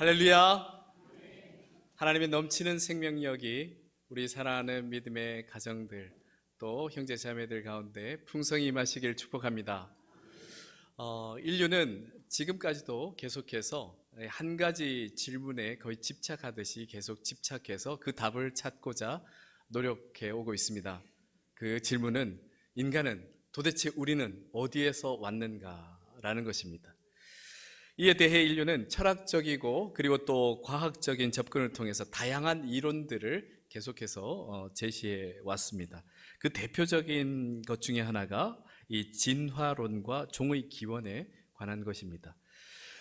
할렐루야. 하나님의 넘치는 생명력이 우리 사랑하는 믿음의 가정들 또 형제 자매들 가운데 풍성히 임하시길 축복합니다. 인류는 지금까지도 계속해서 한 가지 질문에 거의 집착하듯이 계속 집착해서 그 답을 찾고자 노력해 오고 있습니다. 그 질문은 인간은 도대체 우리는 어디에서 왔는가라는 것입니다. 이에 대해 인류는 철학적이고 그리고 또 과학적인 접근을 통해서 다양한 이론들을 계속해서 제시해 왔습니다. 그 대표적인 것 중에 하나가 이 진화론과 종의 기원에 관한 것입니다.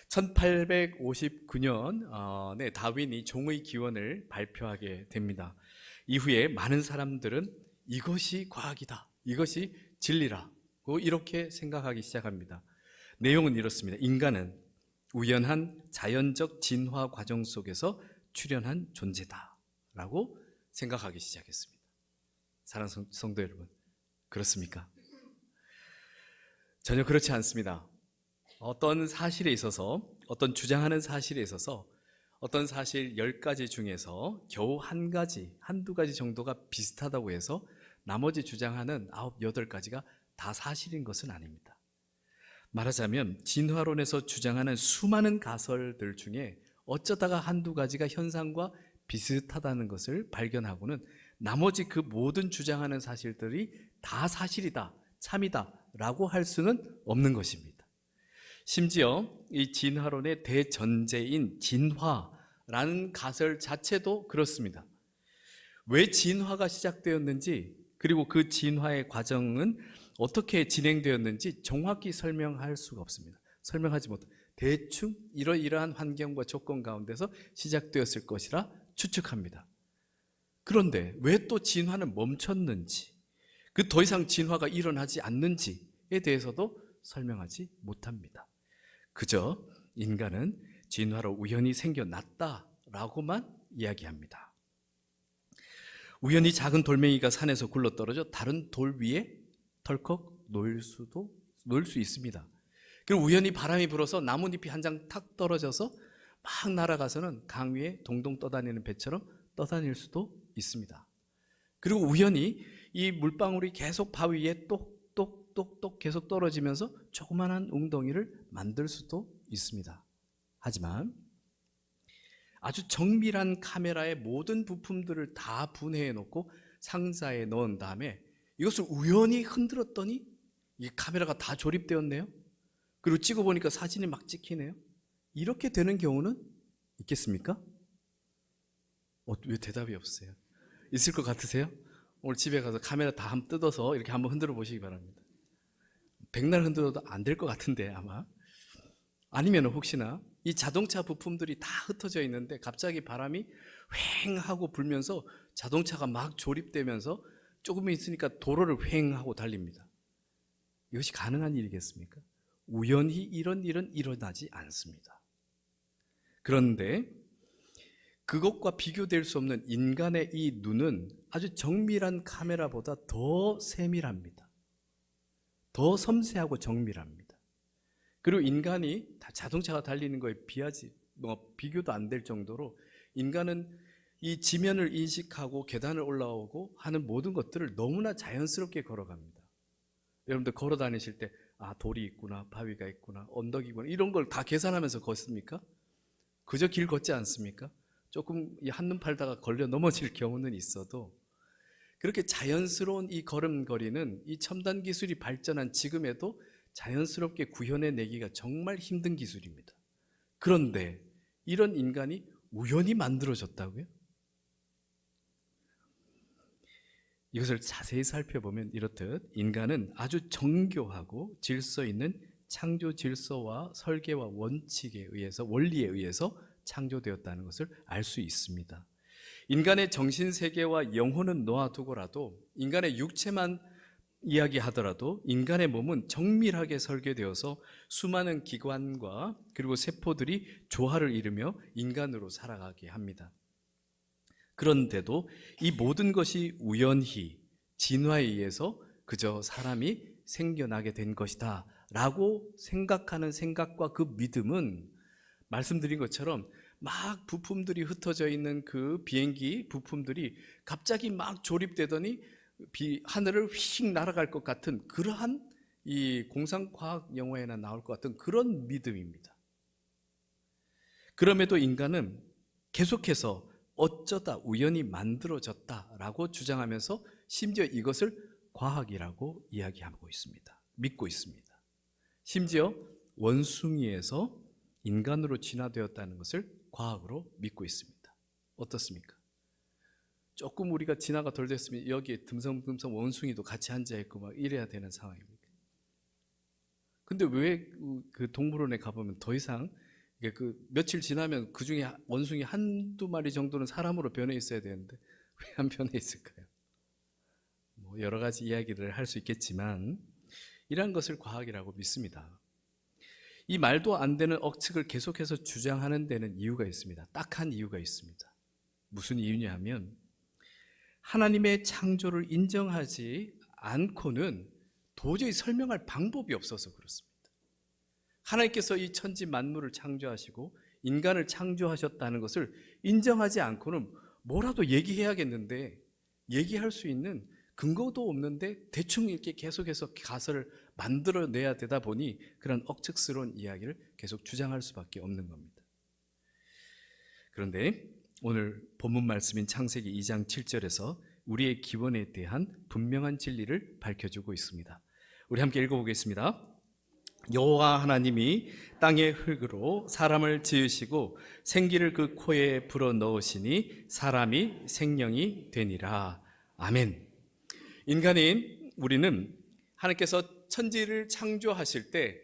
1859년에 다윈이 종의 기원을 발표하게 됩니다. 이후에 많은 사람들은 이것이 과학이다, 이것이 진리라고 이렇게 생각하기 시작합니다. 내용은 이렇습니다. 인간은 우연한 자연적 진화 과정 속에서 출현한 존재다라고 생각하기 시작했습니다. 사랑하는 성도 여러분, 그렇습니까? 전혀 그렇지 않습니다. 어떤 사실에 있어서, 어떤 주장하는 사실에 있어서 어떤 사실 10가지 중에서 겨우 한두 가지 정도가 비슷하다고 해서 나머지 주장하는 9, 8가지가 다 사실인 것은 아닙니다. 말하자면 진화론에서 주장하는 수많은 가설들 중에 어쩌다가 한두 가지가 현상과 비슷하다는 것을 발견하고는 나머지 그 모든 주장하는 사실들이 다 사실이다, 참이다 라고 할 수는 없는 것입니다. 심지어 이 진화론의 대전제인 진화라는 가설 자체도 그렇습니다. 왜 진화가 시작되었는지, 그리고 그 진화의 과정은 어떻게 진행되었는지 정확히 설명할 수가 없습니다. 설명하지 못해 대충 이러이러한 환경과 조건 가운데서 시작되었을 것이라 추측합니다. 그런데 왜 또 진화는 멈췄는지, 그 더 이상 진화가 일어나지 않는지에 대해서도 설명하지 못합니다. 그저 인간은 진화로 우연히 생겨났다라고만 이야기합니다. 우연히 작은 돌멩이가 산에서 굴러떨어져 다른 돌 위에 덜컥 놓일 수 있습니다. 그리고 우연히 바람이 불어서 나뭇잎이 한 장 탁 떨어져서 막 날아가서는 강 위에 동동 떠다니는 배처럼 떠다닐 수도 있습니다. 그리고 우연히 이 물방울이 계속 바위 위에 똑똑똑똑 계속 떨어지면서 조그만한 웅덩이를 만들 수도 있습니다. 하지만 아주 정밀한 카메라의 모든 부품들을 다 분해해 놓고 상자에 넣은 다음에 이것을 우연히 흔들었더니 이 카메라가 다 조립되었네요. 그리고 찍어보니까 사진이 막 찍히네요. 이렇게 되는 경우는 있겠습니까? 왜 대답이 없어요? 있을 것 같으세요? 오늘 집에 가서 카메라 다 한번 뜯어서 이렇게 한번 흔들어 보시기 바랍니다. 백날 흔들어도 안 될 것 같은데 아마. 아니면 혹시나 이 자동차 부품들이 다 흩어져 있는데 갑자기 바람이 휑 하고 불면서 자동차가 막 조립되면서 조금 있으니까 도로를 휑 하고 달립니다. 이것이 가능한 일이겠습니까? 우연히 이런 일은 일어나지 않습니다. 그런데 그것과 비교될 수 없는 인간의 이 눈은 아주 정밀한 카메라보다 더 세밀합니다. 더 섬세하고 정밀합니다. 그리고 인간이 자동차가 달리는 거에 비교도 안 될 정도로 인간은 이 지면을 인식하고 계단을 올라오고 하는 모든 것들을 너무나 자연스럽게 걸어갑니다. 여러분들 걸어 다니실 때 돌이 있구나, 바위가 있구나, 언덕이구나 이런 걸 다 계산하면서 걷습니까? 그저 길 걷지 않습니까? 조금 한눈 팔다가 걸려 넘어질 경우는 있어도 그렇게 자연스러운 이 걸음걸이는 이 첨단 기술이 발전한 지금에도 자연스럽게 구현해내기가 정말 힘든 기술입니다. 그런데 이런 인간이 우연히 만들어졌다고요? 이것을 자세히 살펴보면 이렇듯 인간은 아주 정교하고 질서 있는 창조 질서와 설계와 원리에 의해서 창조되었다는 것을 알 수 있습니다. 인간의 정신세계와 영혼은 놓아두고라도 인간의 육체만 이야기하더라도 인간의 몸은 정밀하게 설계되어서 수많은 기관과 그리고 세포들이 조화를 이루며 인간으로 살아가게 합니다. 그런데도 이 모든 것이 우연히 진화에 의해서 그저 사람이 생겨나게 된 것이다 라고 생각하는 생각과 그 믿음은 말씀드린 것처럼 막 부품들이 흩어져 있는 그 비행기 부품들이 갑자기 막 조립되더니 하늘을 휙 날아갈 것 같은 그러한 이 공상과학 영화에나 나올 것 같은 그런 믿음입니다. 그럼에도 인간은 계속해서 어쩌다 우연히 만들어졌다라고 주장하면서 심지어 이것을 과학이라고 이야기하고 있습니다. 믿고 있습니다. 심지어 원숭이에서 인간으로 진화되었다는 것을 과학으로 믿고 있습니다. 어떻습니까? 조금 우리가 진화가 덜 됐으면 여기에 듬성듬성 원숭이도 같이 앉아있고 막 이래야 되는 상황입니다. 근데 왜 그 동물원에 가보면 더 이상 그 며칠 지나면 그 중에 원숭이 한두 마리 정도는 사람으로 변해 있어야 되는데 왜 안 변해 있을까요? 뭐 여러 가지 이야기를 할 수 있겠지만 이러한 것을 과학이라고 믿습니다. 이 말도 안 되는 억측을 계속해서 주장하는 데는 이유가 있습니다. 딱 한 이유가 있습니다. 무슨 이유냐 하면 하나님의 창조를 인정하지 않고는 도저히 설명할 방법이 없어서 그렇습니다. 하나님께서 이 천지 만물을 창조하시고 인간을 창조하셨다는 것을 인정하지 않고는 뭐라도 얘기해야겠는데 얘기할 수 있는 근거도 없는데 대충 이렇게 계속해서 가설을 만들어내야 되다 보니 그런 억측스러운 이야기를 계속 주장할 수밖에 없는 겁니다. 그런데 오늘 본문 말씀인 창세기 2장 7절에서 우리의 기원에 대한 분명한 진리를 밝혀주고 있습니다. 우리 함께 읽어보겠습니다. 여호와 하나님이 땅의 흙으로 사람을 지으시고 생기를 그 코에 불어넣으시니 사람이 생명이 되니라. 아멘. 인간인 우리는 하나님께서 천지를 창조하실 때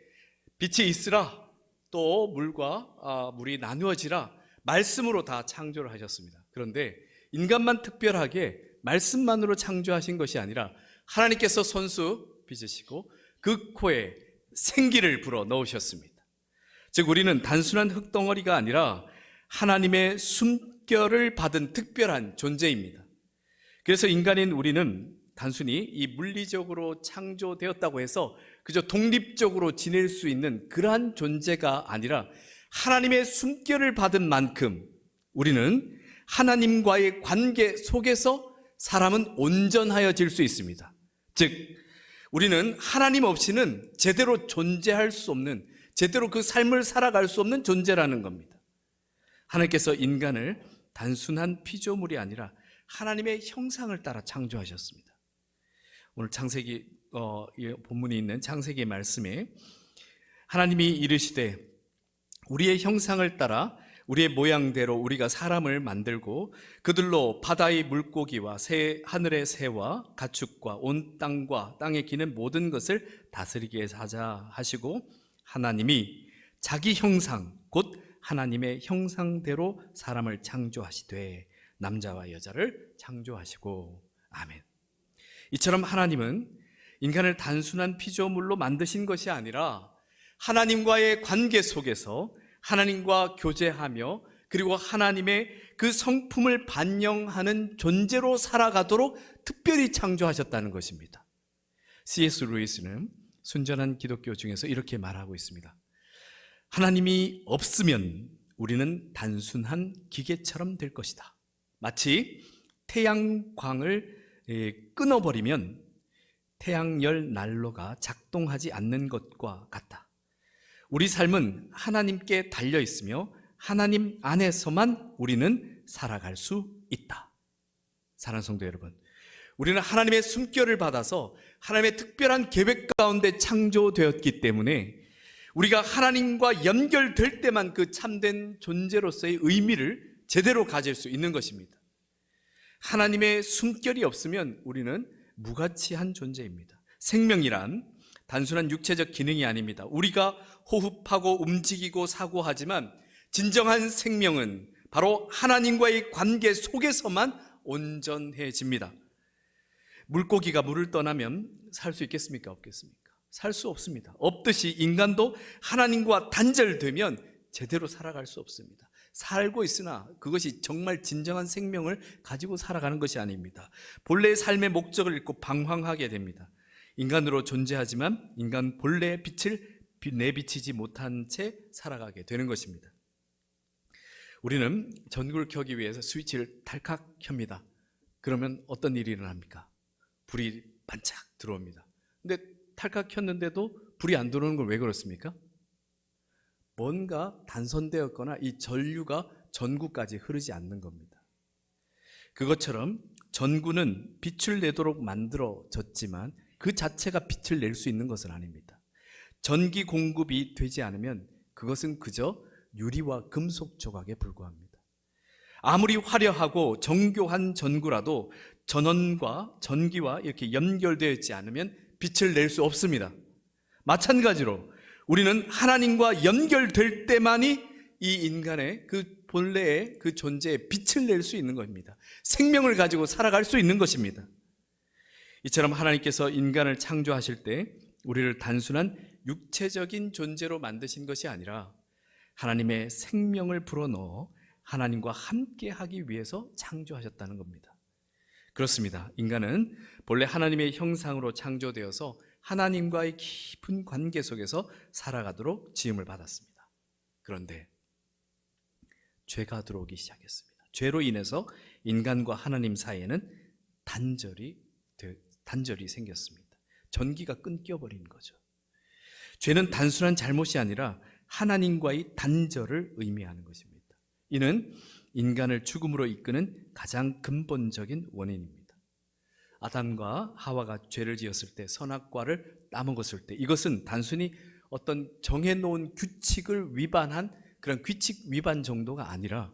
빛이 있으라, 또 물이 나누어지라 말씀으로 다 창조를 하셨습니다. 그런데 인간만 특별하게 말씀만으로 창조하신 것이 아니라 하나님께서 손수 빚으시고 그 코에 생기를 불어 넣으셨습니다. 즉 우리는 단순한 흙덩어리가 아니라 하나님의 숨결을 받은 특별한 존재입니다. 그래서 인간인 우리는 단순히 이 물리적으로 창조되었다고 해서 그저 독립적으로 지낼 수 있는 그러한 존재가 아니라 하나님의 숨결을 받은 만큼 우리는 하나님과의 관계 속에서 사람은 온전하여질 수 있습니다. 즉 우리는 하나님 없이는 제대로 존재할 수 없는, 제대로 그 삶을 살아갈 수 없는 존재라는 겁니다. 하나님께서 인간을 단순한 피조물이 아니라 하나님의 형상을 따라 창조하셨습니다. 오늘 창세기 본문이 있는 창세기 말씀에 하나님이 이르시되 우리의 형상을 따라 우리의 모양대로 우리가 사람을 만들고 그들로 바다의 물고기와 하늘의 새와 가축과 온 땅과 땅에 기는 모든 것을 다스리게 하자 하시고 하나님이 자기 형상 곧 하나님의 형상대로 사람을 창조하시되 남자와 여자를 창조하시고 아멘. 이처럼 하나님은 인간을 단순한 피조물로 만드신 것이 아니라 하나님과의 관계 속에서 하나님과 교제하며 그리고 하나님의 그 성품을 반영하는 존재로 살아가도록 특별히 창조하셨다는 것입니다. C.S. 루이스는 순전한 기독교 중에서 이렇게 말하고 있습니다. 하나님이 없으면 우리는 단순한 기계처럼 될 것이다. 마치 태양광을 끊어버리면 태양열 난로가 작동하지 않는 것과 같다. 우리 삶은 하나님께 달려 있으며 하나님 안에서만 우리는 살아갈 수 있다. 사랑하는 성도 여러분, 우리는 하나님의 숨결을 받아서 하나님의 특별한 계획 가운데 창조되었기 때문에 우리가 하나님과 연결될 때만 그 참된 존재로서의 의미를 제대로 가질 수 있는 것입니다. 하나님의 숨결이 없으면 우리는 무가치한 존재입니다. 생명이란 단순한 육체적 기능이 아닙니다. 우리가 호흡하고 움직이고 사고하지만 진정한 생명은 바로 하나님과의 관계 속에서만 온전해집니다. 물고기가 물을 떠나면 살 수 있겠습니까? 없겠습니까? 살 수 없습니다. 없듯이 인간도 하나님과 단절되면 제대로 살아갈 수 없습니다. 살고 있으나 그것이 정말 진정한 생명을 가지고 살아가는 것이 아닙니다. 본래의 삶의 목적을 잃고 방황하게 됩니다. 인간으로 존재하지만 인간 본래의 빛을 내비치지 못한 채 살아가게 되는 것입니다. 우리는 전구를 켜기 위해서 스위치를 탈칵 켭니다. 그러면 어떤 일이 일어납니까? 불이 반짝 들어옵니다. 근데 탈칵 켰는데도 불이 안 들어오는 건 왜 그렇습니까? 뭔가 단선되었거나 이 전류가 전구까지 흐르지 않는 겁니다. 그것처럼 전구는 빛을 내도록 만들어졌지만 그 자체가 빛을 낼 수 있는 것은 아닙니다. 전기 공급이 되지 않으면 그것은 그저 유리와 금속 조각에 불과합니다. 아무리 화려하고 정교한 전구라도 전원과 전기와 이렇게 연결되어 있지 않으면 빛을 낼 수 없습니다. 마찬가지로 우리는 하나님과 연결될 때만이 이 인간의 그 본래의 그 존재에 빛을 낼 수 있는 겁니다. 생명을 가지고 살아갈 수 있는 것입니다. 이처럼 하나님께서 인간을 창조하실 때 우리를 단순한 육체적인 존재로 만드신 것이 아니라 하나님의 생명을 불어넣어 하나님과 함께 하기 위해서 창조하셨다는 겁니다. 그렇습니다. 인간은 본래 하나님의 형상으로 창조되어서 하나님과의 깊은 관계 속에서 살아가도록 지음을 받았습니다. 그런데 죄가 들어오기 시작했습니다. 죄로 인해서 인간과 하나님 사이에는 단절이 생겼습니다. 전기가 끊겨버린 거죠. 죄는 단순한 잘못이 아니라 하나님과의 단절을 의미하는 것입니다. 이는 인간을 죽음으로 이끄는 가장 근본적인 원인입니다. 아담과 하와가 죄를 지었을 때, 선악과를 따먹었을 때, 이것은 단순히 어떤 정해놓은 규칙을 위반한 그런 규칙 위반 정도가 아니라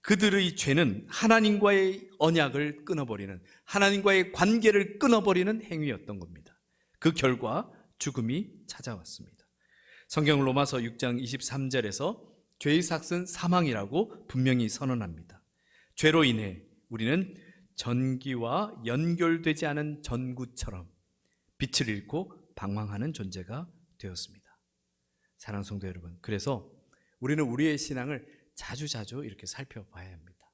그들의 죄는 하나님과의 언약을 끊어버리는, 하나님과의 관계를 끊어버리는 행위였던 겁니다. 그 결과 죽음이 찾아왔습니다. 성경 로마서 6장 23절에서 죄의 삭은 사망이라고 분명히 선언합니다. 죄로 인해 우리는 전기와 연결되지 않은 전구처럼 빛을 잃고 방황하는 존재가 되었습니다. 사랑하는 성도 여러분, 그래서 우리는 우리의 신앙을 자주자주 이렇게 살펴봐야 합니다.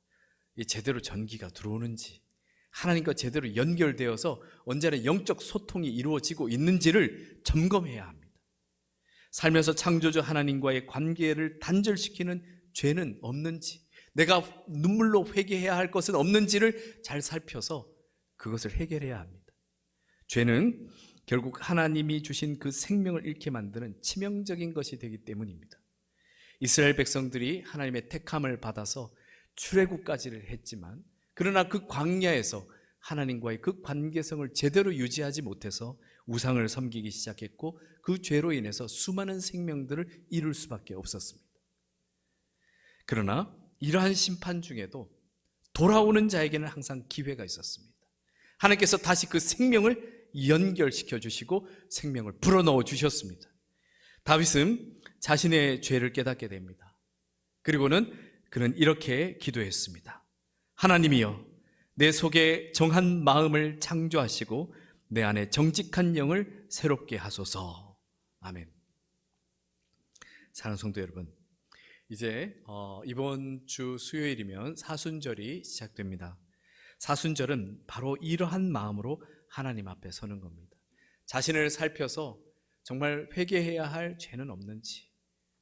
제대로 전기가 들어오는지, 하나님과 제대로 연결되어서 언제나 영적 소통이 이루어지고 있는지를 점검해야 합니다. 살면서 창조주 하나님과의 관계를 단절시키는 죄는 없는지, 내가 눈물로 회개해야 할 것은 없는지를 잘 살펴서 그것을 해결해야 합니다. 죄는 결국 하나님이 주신 그 생명을 잃게 만드는 치명적인 것이 되기 때문입니다. 이스라엘 백성들이 하나님의 택함을 받아서 출애굽까지를 했지만, 그러나 그 광야에서 하나님과의 그 관계성을 제대로 유지하지 못해서 우상을 섬기기 시작했고, 그 죄로 인해서 수많은 생명들을 잃을 수밖에 없었습니다. 그러나 이러한 심판 중에도 돌아오는 자에게는 항상 기회가 있었습니다. 하나님께서 다시 그 생명을 연결시켜 주시고 생명을 불어넣어 주셨습니다. 다윗은 자신의 죄를 깨닫게 됩니다. 그리고는 그는 이렇게 기도했습니다. 하나님이여, 내 속에 정한 마음을 창조하시고 내 안에 정직한 영을 새롭게 하소서. 아멘. 사랑하는 성도 여러분, 이제 이번 주 수요일이면 사순절이 시작됩니다. 사순절은 바로 이러한 마음으로 하나님 앞에 서는 겁니다. 자신을 살펴서 정말 회개해야 할 죄는 없는지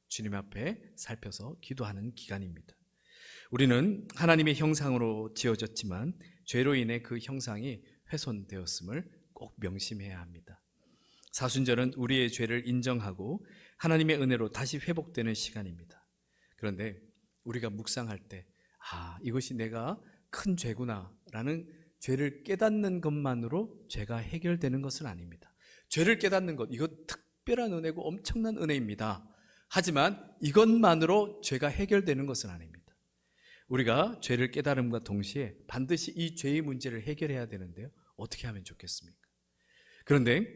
주님 앞에 살펴서 기도하는 기간입니다. 우리는 하나님의 형상으로 지어졌지만 죄로 인해 그 형상이 훼손되었음을 꼭 명심해야 합니다. 사순절은 우리의 죄를 인정하고 하나님의 은혜로 다시 회복되는 시간입니다. 그런데 우리가 묵상할 때 이것이 내가 큰 죄구나 라는 죄를 깨닫는 것만으로 죄가 해결되는 것은 아닙니다. 죄를 깨닫는 것, 이건 특별한 은혜고 엄청난 은혜입니다. 하지만 이것만으로 죄가 해결되는 것은 아닙니다. 우리가 죄를 깨달음과 동시에 반드시 이 죄의 문제를 해결해야 되는데요, 어떻게 하면 좋겠습니까? 그런데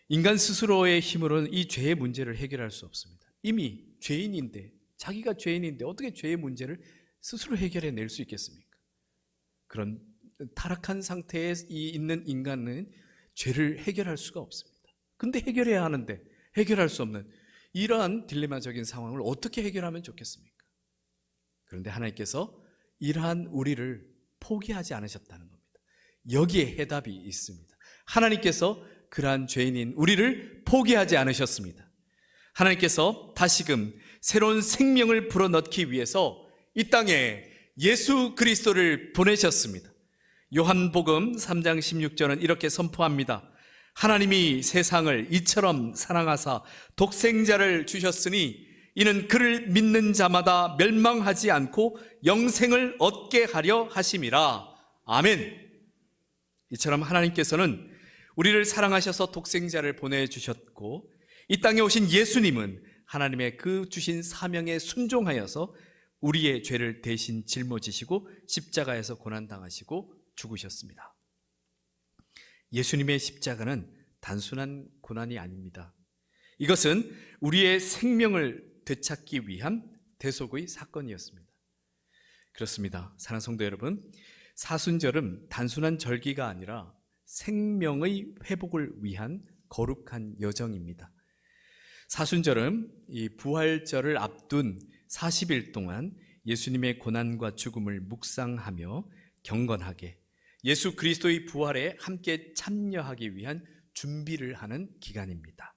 인간 스스로의 힘으로는 이 죄의 문제를 해결할 수 없습니다. 이미 죄인인데, 자기가 죄인인데 어떻게 죄의 문제를 스스로 해결해낼 수 있겠습니까? 그런 타락한 상태에 있는 인간은 죄를 해결할 수가 없습니다. 근데 해결해야 하는데 해결할 수 없는 이러한 딜레마적인 상황을 어떻게 해결하면 좋겠습니까? 그런데 하나님께서 이러한 우리를 포기하지 않으셨다는 겁니다. 여기에 해답이 있습니다. 하나님께서 그러한 죄인인 우리를 포기하지 않으셨습니다. 하나님께서 다시금 새로운 생명을 불어넣기 위해서 이 땅에 예수 그리스도를 보내셨습니다. 요한복음 3장 16절은 이렇게 선포합니다. 하나님이 세상을 이처럼 사랑하사 독생자를 주셨으니 이는 그를 믿는 자마다 멸망하지 않고 영생을 얻게 하려 하심이라. 아멘. 이처럼 하나님께서는 우리를 사랑하셔서 독생자를 보내주셨고, 이 땅에 오신 예수님은 하나님의 그 주신 사명에 순종하여서 우리의 죄를 대신 짊어지시고 십자가에서 고난당하시고 죽으셨습니다. 예수님의 십자가는 단순한 고난이 아닙니다. 이것은 우리의 생명을 되찾기 위한 대속의 사건이었습니다. 그렇습니다. 사랑하는 성도 여러분, 사순절은 단순한 절기가 아니라 생명의 회복을 위한 거룩한 여정입니다. 사순절은 이 부활절을 앞둔 40일 동안 예수님의 고난과 죽음을 묵상하며 경건하게 예수 그리스도의 부활에 함께 참여하기 위한 준비를 하는 기간입니다.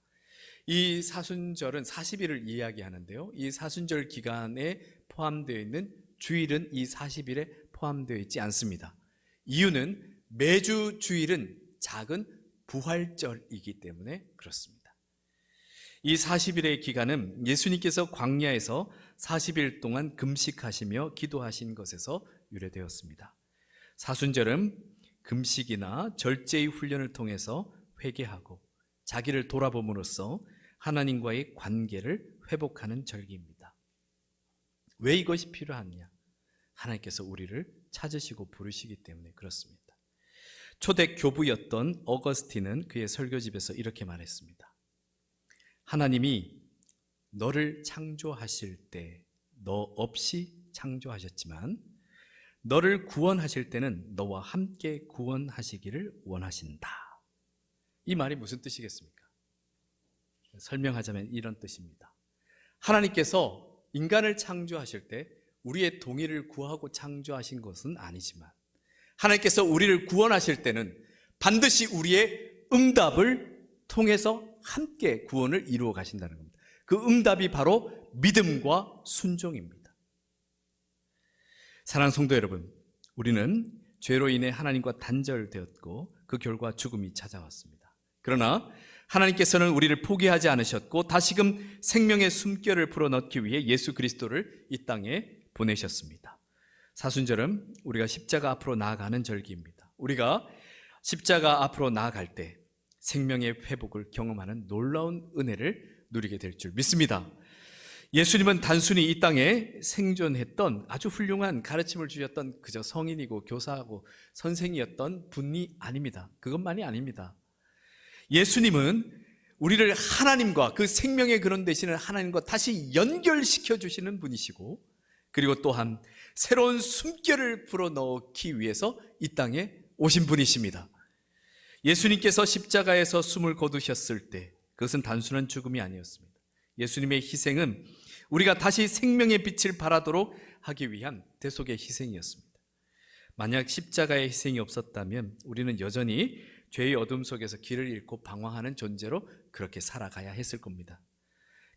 이 사순절은 40일을 이야기하는데요, 이 사순절 기간에 포함되어 있는 주일은 이 40일에 포함되어 있지 않습니다. 이유는 매주 주일은 작은 부활절이기 때문에 그렇습니다. 이 40일의 기간은 예수님께서 광야에서 40일 동안 금식하시며 기도하신 것에서 유래되었습니다. 사순절은 금식이나 절제의 훈련을 통해서 회개하고 자기를 돌아봄으로써 하나님과의 관계를 회복하는 절기입니다. 왜 이것이 필요하냐? 하나님께서 우리를 찾으시고 부르시기 때문에 그렇습니다. 초대 교부였던 어거스틴은 그의 설교집에서 이렇게 말했습니다. 하나님이 너를 창조하실 때 너 없이 창조하셨지만 너를 구원하실 때는 너와 함께 구원하시기를 원하신다. 이 말이 무슨 뜻이겠습니까? 설명하자면 이런 뜻입니다. 하나님께서 인간을 창조하실 때 우리의 동의를 구하고 창조하신 것은 아니지만 하나님께서 우리를 구원하실 때는 반드시 우리의 응답을 통해서 함께 구원을 이루어 가신다는 겁니다. 그 응답이 바로 믿음과 순종입니다. 사랑하는 성도 여러분, 우리는 죄로 인해 하나님과 단절되었고 그 결과 죽음이 찾아왔습니다. 그러나 하나님께서는 우리를 포기하지 않으셨고 다시금 생명의 숨결을 불어넣기 위해 예수 그리스도를 이 땅에 보내셨습니다. 사순절은 우리가 십자가 앞으로 나아가는 절기입니다. 우리가 십자가 앞으로 나아갈 때 생명의 회복을 경험하는 놀라운 은혜를 누리게 될 줄 믿습니다. 예수님은 단순히 이 땅에 생존했던 아주 훌륭한 가르침을 주셨던 그저 성인이고 교사하고 선생이었던 분이 아닙니다. 그것만이 아닙니다. 예수님은 우리를 하나님과 그 생명의 근원 되시는 하나님과 다시 연결시켜 주시는 분이시고, 그리고 또한 새로운 숨결을 불어넣기 위해서 이 땅에 오신 분이십니다. 예수님께서 십자가에서 숨을 거두셨을 때 그것은 단순한 죽음이 아니었습니다. 예수님의 희생은 우리가 다시 생명의 빛을 발하도록 하기 위한 대속의 희생이었습니다. 만약 십자가의 희생이 없었다면 우리는 여전히 죄의 어둠 속에서 길을 잃고 방황하는 존재로 그렇게 살아가야 했을 겁니다.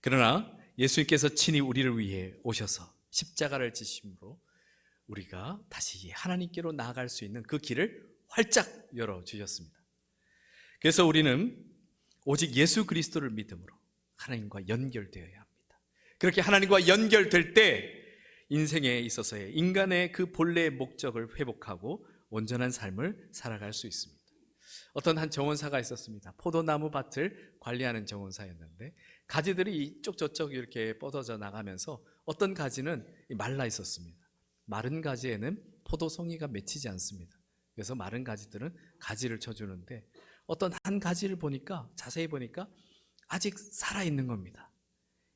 그러나 예수님께서 친히 우리를 위해 오셔서 십자가를 지심으로 우리가 다시 하나님께로 나아갈 수 있는 그 길을 활짝 열어주셨습니다. 그래서 우리는 오직 예수 그리스도를 믿음으로 하나님과 연결되어야 합니다. 그렇게 하나님과 연결될 때 인생에 있어서의 인간의 그 본래의 목적을 회복하고 온전한 삶을 살아갈 수 있습니다. 어떤 한 정원사가 있었습니다. 포도나무 밭을 관리하는 정원사였는데 가지들이 이쪽 저쪽 이렇게 뻗어져 나가면서 어떤 가지는 말라 있었습니다. 마른 가지에는 포도송이가 맺히지 않습니다. 그래서 마른 가지들은 가지를 쳐주는데 어떤 한 가지를 보니까 자세히 보니까 아직 살아있는 겁니다.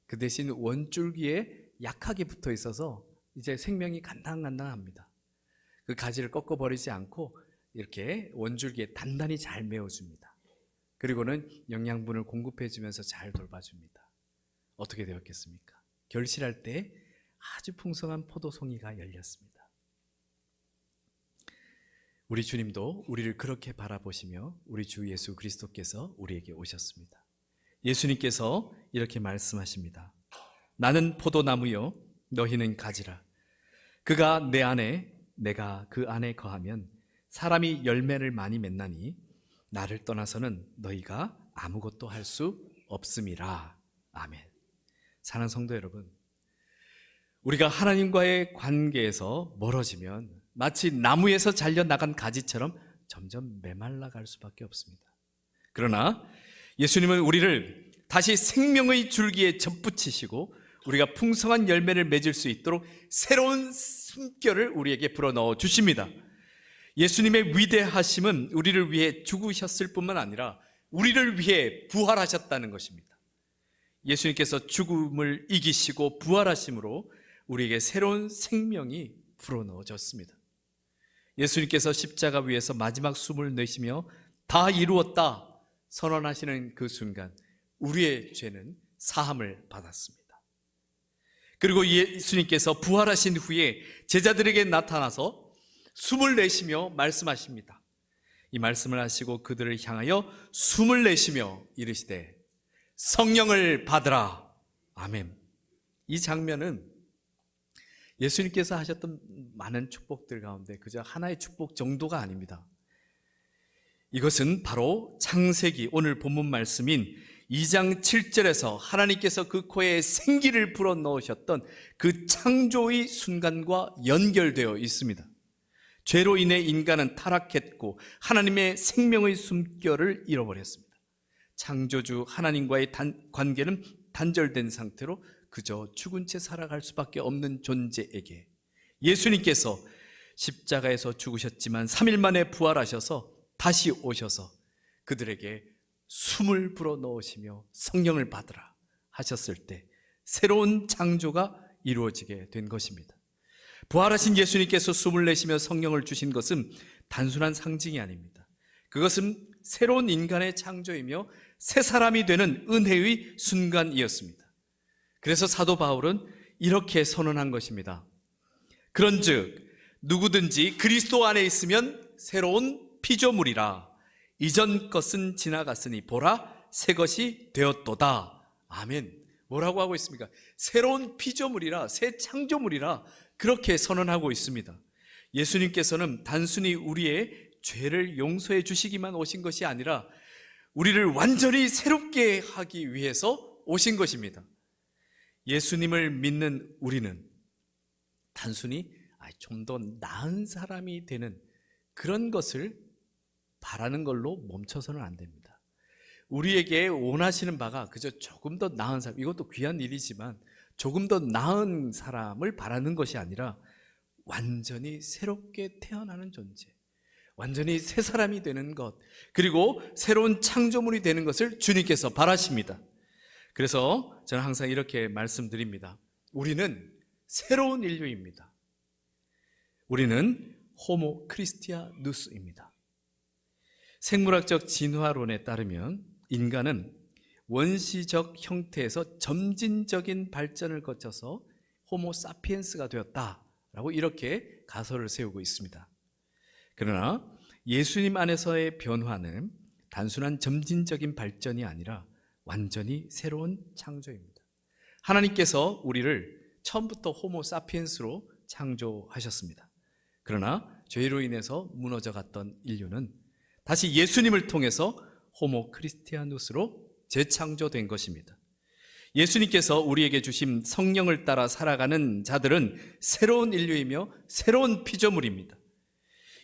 그 대신 원줄기에 약하게 붙어 있어서 이제 생명이 간당간당합니다. 그 가지를 꺾어버리지 않고 이렇게 원줄기에 단단히 잘 메워줍니다. 그리고는 영양분을 공급해주면서 잘 돌봐줍니다. 어떻게 되었겠습니까? 결실할 때 아주 풍성한 포도송이가 열렸습니다. 우리 주님도 우리를 그렇게 바라보시며 우리 주 예수 그리스도께서 우리에게 오셨습니다. 예수님께서 이렇게 말씀하십니다. 나는 포도나무요 너희는 가지라. 그가 내 안에 내가 그 안에 거하면 사람이 열매를 많이 맺나니 나를 떠나서는 너희가 아무것도 할 수 없음이라. 아멘. 사랑하는 성도 여러분, 우리가 하나님과의 관계에서 멀어지면 마치 나무에서 잘려나간 가지처럼 점점 메말라갈 수밖에 없습니다. 그러나 예수님은 우리를 다시 생명의 줄기에 접붙이시고 우리가 풍성한 열매를 맺을 수 있도록 새로운 숨결을 우리에게 불어넣어 주십니다. 예수님의 위대하심은 우리를 위해 죽으셨을 뿐만 아니라 우리를 위해 부활하셨다는 것입니다. 예수님께서 죽음을 이기시고 부활하심으로 우리에게 새로운 생명이 불어넣어졌습니다. 예수님께서 십자가 위에서 마지막 숨을 내쉬며 다 이루었다 선언하시는 그 순간 우리의 죄는 사함을 받았습니다. 그리고 예수님께서 부활하신 후에 제자들에게 나타나서 숨을 내쉬며 말씀하십니다. 이 말씀을 하시고 그들을 향하여 숨을 내쉬며 이르시되 성령을 받으라. 아멘. 이 장면은 예수님께서 하셨던 많은 축복들 가운데 그저 하나의 축복 정도가 아닙니다. 이것은 바로 창세기 오늘 본문 말씀인 2장 7절에서 하나님께서 그 코에 생기를 불어넣으셨던 그 창조의 순간과 연결되어 있습니다. 죄로 인해 인간은 타락했고 하나님의 생명의 숨결을 잃어버렸습니다. 창조주 하나님과의 관계는 단절된 상태로 그저 죽은 채 살아갈 수밖에 없는 존재에게 예수님께서 십자가에서 죽으셨지만 3일 만에 부활하셔서 다시 오셔서 그들에게 숨을 불어넣으시며 성령을 받으라 하셨을 때 새로운 창조가 이루어지게 된 것입니다. 부활하신 예수님께서 숨을 내쉬며 성령을 주신 것은 단순한 상징이 아닙니다. 그것은 새로운 인간의 창조이며 새 사람이 되는 은혜의 순간이었습니다. 그래서 사도 바울은 이렇게 선언한 것입니다. 그런즉 누구든지 그리스도 안에 있으면 새로운 피조물이라. 이전 것은 지나갔으니 보라 새 것이 되었도다. 아멘. 뭐라고 하고 있습니까? 새로운 피조물이라, 새 창조물이라 그렇게 선언하고 있습니다. 예수님께서는 단순히 우리의 죄를 용서해 주시기만 오신 것이 아니라 우리를 완전히 새롭게 하기 위해서 오신 것입니다. 예수님을 믿는 우리는 단순히 좀 더 나은 사람이 되는 그런 것을 바라는 걸로 멈춰서는 안 됩니다. 우리에게 원하시는 바가 그저 조금 더 나은 사람, 이것도 귀한 일이지만 조금 더 나은 사람을 바라는 것이 아니라 완전히 새롭게 태어나는 존재, 완전히 새 사람이 되는 것, 그리고 새로운 창조물이 되는 것을 주님께서 바라십니다. 그래서 저는 항상 이렇게 말씀드립니다. 우리는 새로운 인류입니다. 우리는 호모 크리스티아누스입니다. 생물학적 진화론에 따르면 인간은 원시적 형태에서 점진적인 발전을 거쳐서 호모 사피엔스가 되었다라고 이렇게 가설을 세우고 있습니다. 그러나 예수님 안에서의 변화는 단순한 점진적인 발전이 아니라 완전히 새로운 창조입니다. 하나님께서 우리를 처음부터 호모 사피엔스로 창조하셨습니다. 그러나 죄로 인해서 무너져갔던 인류는 다시 예수님을 통해서 호모 크리스티아누스로 재창조된 것입니다. 예수님께서 우리에게 주신 성령을 따라 살아가는 자들은 새로운 인류이며 새로운 피조물입니다.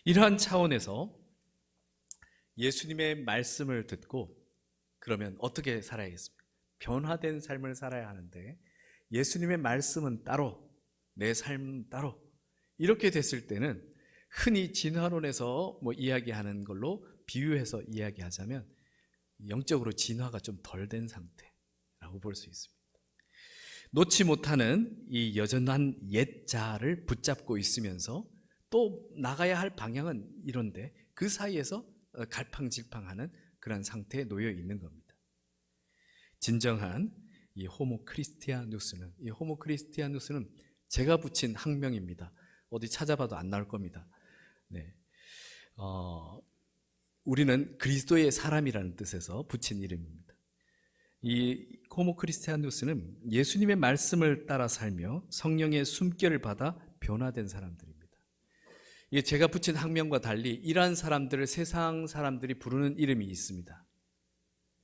이러한 차원에서 예수님의 말씀을 듣고 그러면 어떻게 살아야겠습니까? 변화된 삶을 살아야 하는데 예수님의 말씀은 따로, 내 삶은 따로 이렇게 됐을 때는 흔히 진화론에서 이야기하는 걸로 비유해서 이야기하자면 영적으로 진화가 좀 덜 된 상태라고 볼 수 있습니다. 놓지 못하는 이 여전한 옛 자를 붙잡고 있으면서 또 나가야 할 방향은 이런데 그 사이에서 갈팡질팡하는 그런 상태에 놓여 있는 겁니다. 진정한 이 호모 크리스티아누스는, 이 호모 크리스티아누스는 제가 붙인 학명입니다. 어디 찾아봐도 안 나올 겁니다. 네. 우리는 그리스도의 사람이라는 뜻에서 붙인 이름입니다. 이 호모 크리스티아누스는 예수님의 말씀을 따라 살며 성령의 숨결을 받아 변화된 사람들입니다. 이게 제가 붙인 학명과 달리 이러한 사람들을 세상 사람들이 부르는 이름이 있습니다.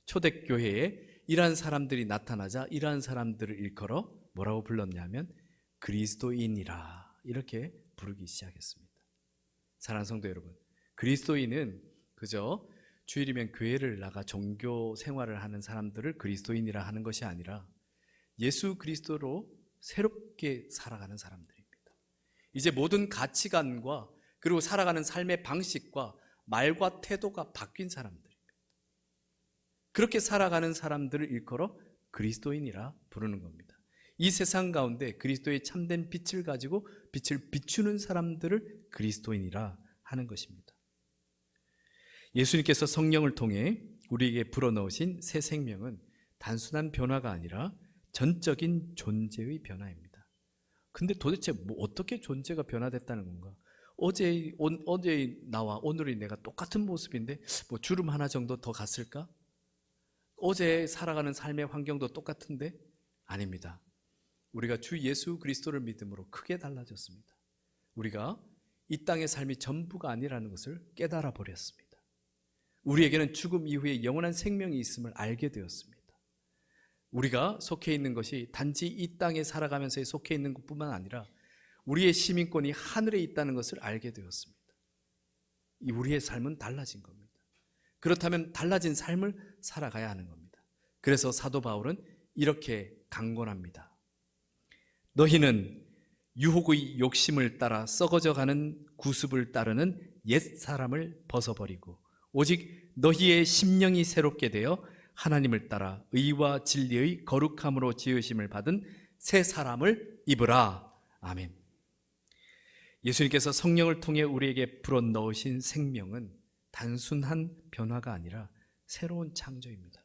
초대교회에 이러한 사람들이 나타나자 이러한 사람들을 일컬어 뭐라고 불렀냐면 그리스도인이라 이렇게 부르기 시작했습니다. 사랑하는 성도 여러분, 그리스도인은 그저 주일이면 교회를 나가 종교 생활을 하는 사람들을 그리스도인이라 하는 것이 아니라 예수 그리스도로 새롭게 살아가는 사람들입니다. 이제 모든 가치관과 그리고 살아가는 삶의 방식과 말과 태도가 바뀐 사람들입니다. 그렇게 살아가는 사람들을 일컬어 그리스도인이라 부르는 겁니다. 이 세상 가운데 그리스도의 참된 빛을 가지고 빛을 비추는 사람들을 그리스도인이라 하는 것입니다. 예수님께서 성령을 통해 우리에게 불어넣으신 새 생명은 단순한 변화가 아니라 전적인 존재의 변화입니다. 근데 도대체 어떻게 존재가 변화됐다는 건가? 어제 나와 오늘의 내가 똑같은 모습인데 주름 하나 정도 더 갔을까? 어제 살아가는 삶의 환경도 똑같은데? 아닙니다. 우리가 주 예수 그리스도를 믿음으로 크게 달라졌습니다. 우리가 이 땅의 삶이 전부가 아니라는 것을 깨달아 버렸습니다. 우리에게는 죽음 이후에 영원한 생명이 있음을 알게 되었습니다. 우리가 속해 있는 것이 단지 이 땅에 살아가면서 속해 있는 것뿐만 아니라 우리의 시민권이 하늘에 있다는 것을 알게 되었습니다. 우리의 삶은 달라진 겁니다. 그렇다면 달라진 삶을 살아가야 하는 겁니다. 그래서 사도 바울은 이렇게 강권합니다. 너희는 유혹의 욕심을 따라 썩어져가는 구습을 따르는 옛사람을 벗어버리고 오직 너희의 심령이 새롭게 되어 하나님을 따라 의와 진리의 거룩함으로 지으심을 받은 새 사람을 입으라. 아멘. 예수님께서 성령을 통해 우리에게 불어넣으신 생명은 단순한 변화가 아니라 새로운 창조입니다.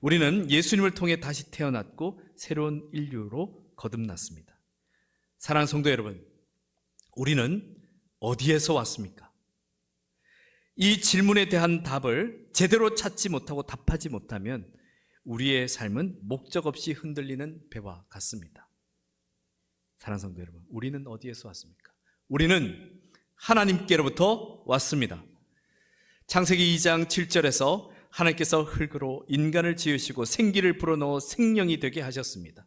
우리는 예수님을 통해 다시 태어났고 새로운 인류로 거듭났습니다. 사랑하는 성도 여러분, 우리는 어디에서 왔습니까? 이 질문에 대한 답을 제대로 찾지 못하고 답하지 못하면 우리의 삶은 목적 없이 흔들리는 배와 같습니다. 사랑하는 성도 여러분, 우리는 어디에서 왔습니까? 우리는 하나님께로부터 왔습니다. 창세기 2장 7절에서 하나님께서 흙으로 인간을 지으시고 생기를 불어넣어 생명이 되게 하셨습니다.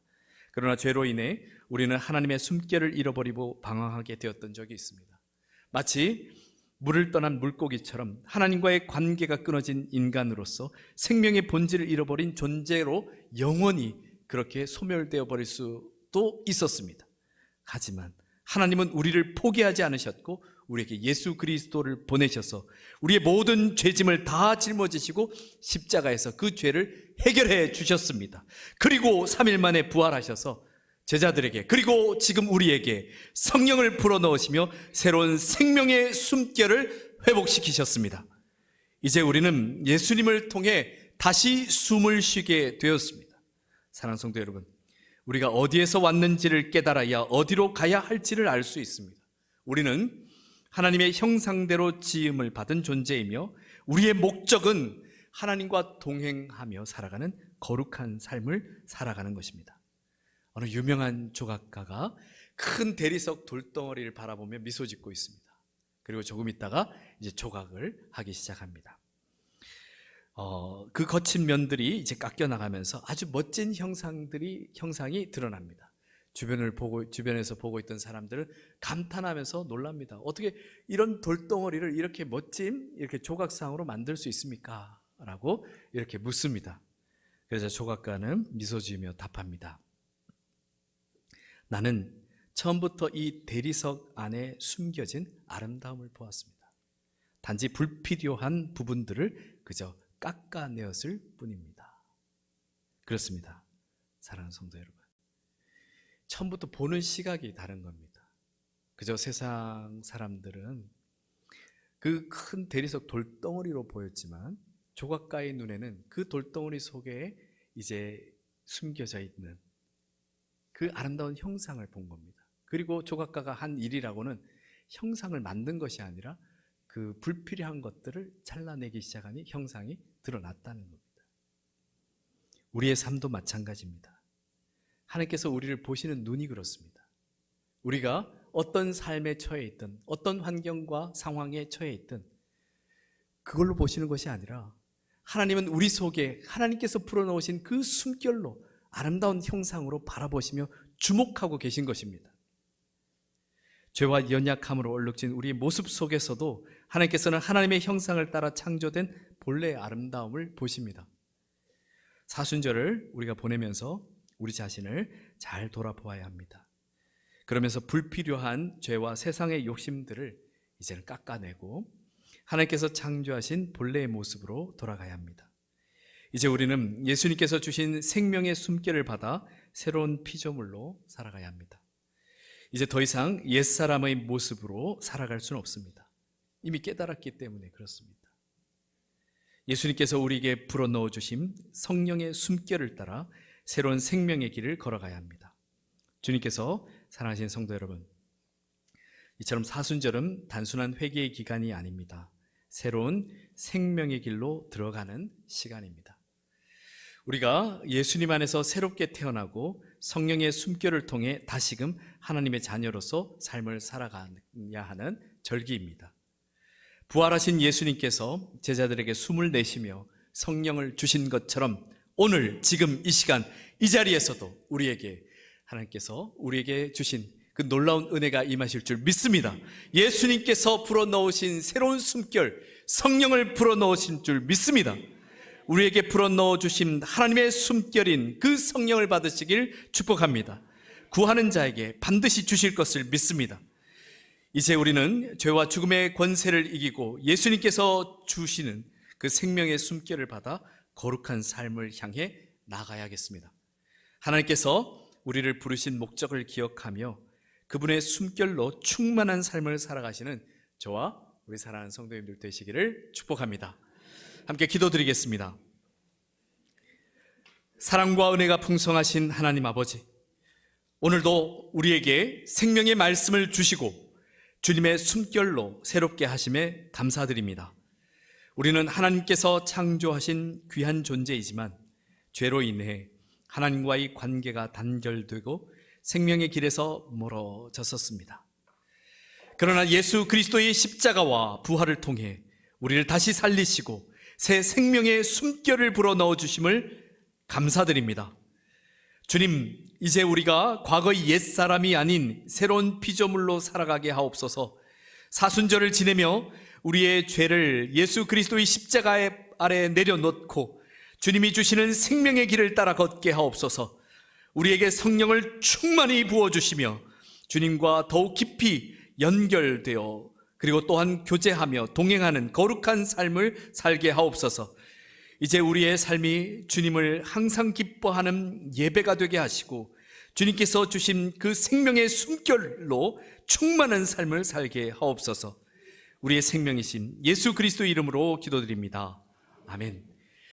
그러나 죄로 인해 우리는 하나님의 숨결을 잃어버리고 방황하게 되었던 적이 있습니다. 마치 물을 떠난 물고기처럼 하나님과의 관계가 끊어진 인간으로서 생명의 본질을 잃어버린 존재로 영원히 그렇게 소멸되어 버릴 수도 있었습니다. 하지만 하나님은 우리를 포기하지 않으셨고 우리에게 예수 그리스도를 보내셔서 우리의 모든 죄짐을 다 짊어지시고 십자가에서 그 죄를 해결해 주셨습니다. 그리고 3일 만에 부활하셔서 제자들에게 그리고 지금 우리에게 성령을 불어넣으시며 새로운 생명의 숨결을 회복시키셨습니다. 이제 우리는 예수님을 통해 다시 숨을 쉬게 되었습니다. 사랑하는 성도 여러분, 우리가 어디에서 왔는지를 깨달아야 어디로 가야 할지를 알 수 있습니다. 우리는 하나님의 형상대로 지음을 받은 존재이며 우리의 목적은 하나님과 동행하며 살아가는 거룩한 삶을 살아가는 것입니다. 어느 유명한 조각가가 큰 대리석 돌덩어리를 바라보며 미소 짓고 있습니다. 그리고 조금 있다가 이제 조각을 하기 시작합니다. 그 거친 면들이 이제 깎여 나가면서 아주 멋진 형상이 드러납니다. 주변에서 보고 있던 사람들은 감탄하면서 놀랍니다. 어떻게 이런 돌덩어리를 이렇게 멋진 이렇게 조각상으로 만들 수 있습니까? 라고 이렇게 묻습니다. 그래서 조각가는 미소 지으며 답합니다. 나는 처음부터 이 대리석 안에 숨겨진 아름다움을 보았습니다. 단지 불필요한 부분들을 그저 깎아내었을 뿐입니다. 그렇습니다. 사랑하는 성도 여러분, 처음부터 보는 시각이 다른 겁니다. 그저 세상 사람들은 그 큰 대리석 돌덩어리로 보였지만 조각가의 눈에는 그 돌덩어리 속에 이제 숨겨져 있는 그 아름다운 형상을 본 겁니다. 그리고 조각가가 한 일이라고는 형상을 만든 것이 아니라 그 불필요한 것들을 잘라내기 시작하니 형상이 드러났다는 겁니다. 우리의 삶도 마찬가지입니다. 하나님께서 우리를 보시는 눈이 그렇습니다. 우리가 어떤 삶에 처해 있든 어떤 환경과 상황에 처해 있든 그걸로 보시는 것이 아니라 하나님은 우리 속에 하나님께서 풀어놓으신 그 숨결로 아름다운 형상으로 바라보시며 주목하고 계신 것입니다. 죄와 연약함으로 얼룩진 우리의 모습 속에서도 하나님께서는 하나님의 형상을 따라 창조된 본래의 아름다움을 보십니다. 사순절을 우리가 보내면서 우리 자신을 잘 돌아보아야 합니다. 그러면서 불필요한 죄와 세상의 욕심들을 이제는 깎아내고 하나님께서 창조하신 본래의 모습으로 돌아가야 합니다. 이제 우리는 예수님께서 주신 생명의 숨결을 받아 새로운 피조물로 살아가야 합니다. 이제 더 이상 옛사람의 모습으로 살아갈 수는 없습니다. 이미 깨달았기 때문에 그렇습니다. 예수님께서 우리에게 불어넣어 주신 성령의 숨결을 따라 새로운 생명의 길을 걸어가야 합니다. 주님께서 사랑하신 성도 여러분, 이처럼 사순절은 단순한 회개의 기간이 아닙니다. 새로운 생명의 길로 들어가는 시간입니다. 우리가 예수님 안에서 새롭게 태어나고 성령의 숨결을 통해 다시금 하나님의 자녀로서 삶을 살아가야 하는 절기입니다. 부활하신 예수님께서 제자들에게 숨을 내쉬며 성령을 주신 것처럼 오늘 지금 이 시간 이 자리에서도 하나님께서 우리에게 주신 그 놀라운 은혜가 임하실 줄 믿습니다. 예수님께서 불어넣으신 새로운 숨결 성령을 불어넣으신 줄 믿습니다. 우리에게 불어넣어 주신 하나님의 숨결인 그 성령을 받으시길 축복합니다. 구하는 자에게 반드시 주실 것을 믿습니다. 이제 우리는 죄와 죽음의 권세를 이기고 예수님께서 주시는 그 생명의 숨결을 받아 거룩한 삶을 향해 나아가야겠습니다. 하나님께서 우리를 부르신 목적을 기억하며 그분의 숨결로 충만한 삶을 살아가시는 저와 우리 사랑하는 성도님들 되시기를 축복합니다. 함께 기도드리겠습니다. 사랑과 은혜가 풍성하신 하나님 아버지, 오늘도 우리에게 생명의 말씀을 주시고 주님의 숨결로 새롭게 하심에 감사드립니다. 우리는 하나님께서 창조하신 귀한 존재이지만 죄로 인해 하나님과의 관계가 단절되고 생명의 길에서 멀어졌었습니다. 그러나 예수 그리스도의 십자가와 부활을 통해 우리를 다시 살리시고 새 생명의 숨결을 불어넣어 주심을 감사드립니다. 주님, 이제 우리가 과거의 옛사람이 아닌 새로운 피조물로 살아가게 하옵소서. 사순절을 지내며 우리의 죄를 예수 그리스도의 십자가 아래 내려놓고 주님이 주시는 생명의 길을 따라 걷게 하옵소서. 우리에게 성령을 충만히 부어주시며 주님과 더욱 깊이 연결되어 그리고 또한 교제하며 동행하는 거룩한 삶을 살게 하옵소서. 이제 우리의 삶이 주님을 항상 기뻐하는 예배가 되게 하시고 주님께서 주신 그 생명의 숨결로 충만한 삶을 살게 하옵소서. 우리의 생명이신 예수 그리스도 이름으로 기도드립니다. 아멘.